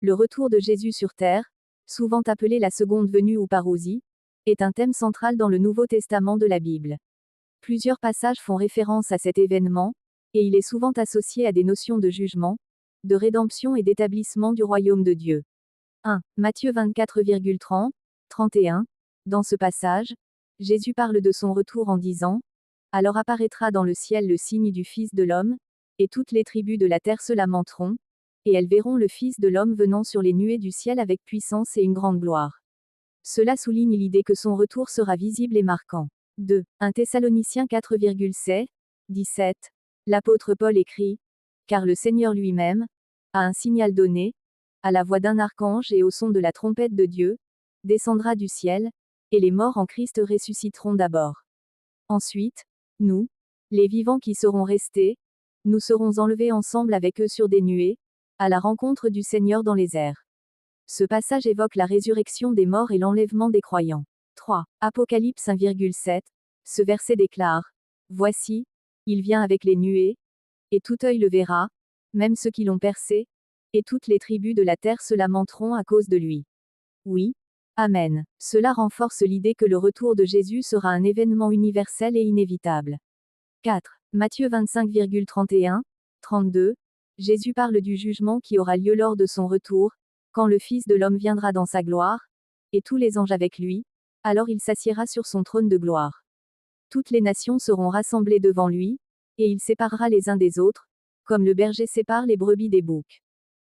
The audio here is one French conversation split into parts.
Le retour de Jésus sur terre, souvent appelé la seconde venue ou parousie, est un thème central dans le Nouveau Testament de la Bible. Plusieurs passages font référence à cet événement, et il est souvent associé à des notions de jugement, de rédemption et d'établissement du royaume de Dieu. 1. Matthieu 24,30, 31. Dans ce passage, Jésus parle de son retour en disant: Alors apparaîtra dans le ciel le signe du Fils de l'homme, et toutes les tribus de la terre se lamenteront, et elles verront le Fils de l'homme venant sur les nuées du ciel avec puissance et une grande gloire. Cela souligne l'idée que son retour sera visible et marquant. 2. 1 Thessaloniciens 4,7, 17. L'apôtre Paul écrit: Car le Seigneur lui-même a un signal donné, à la voix d'un archange et au son de la trompette de Dieu, descendra du ciel, et les morts en Christ ressusciteront d'abord. Ensuite, nous, les vivants qui seront restés, nous serons enlevés ensemble avec eux sur des nuées, à la rencontre du Seigneur dans les airs. Ce passage évoque la résurrection des morts et l'enlèvement des croyants. 3. Apocalypse 1,7. Ce verset déclare: Voici, il vient avec les nuées, et tout œil le verra, même ceux qui l'ont percé, et toutes les tribus de la terre se lamenteront à cause de lui. Oui. Amen. Cela renforce l'idée que le retour de Jésus sera un événement universel et inévitable. 4. Matthieu 25,31, 32. Jésus parle du jugement qui aura lieu lors de son retour, quand le Fils de l'homme viendra dans sa gloire, et tous les anges avec lui, alors il s'assiera sur son trône de gloire. Toutes les nations seront rassemblées devant lui, et il séparera les uns des autres, comme le berger sépare les brebis des boucs.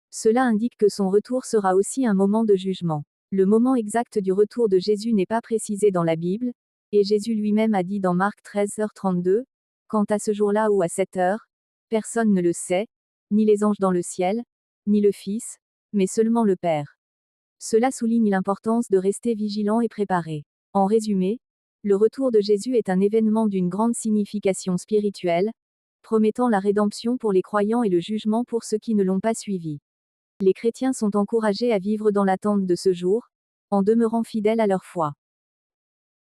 Cela indique que son retour sera aussi un moment de jugement. Le moment exact du retour de Jésus n'est pas précisé dans la Bible, et Jésus lui-même a dit dans Marc 13h32, quant à ce jour-là ou à cette heure, personne ne le sait, ni les anges dans le ciel, ni le Fils, mais seulement le Père. Cela souligne l'importance de rester vigilant et préparé. En résumé, le retour de Jésus est un événement d'une grande signification spirituelle, promettant la rédemption pour les croyants et le jugement pour ceux qui ne l'ont pas suivi. Les chrétiens sont encouragés à vivre dans l'attente de ce jour, en demeurant fidèles à leur foi.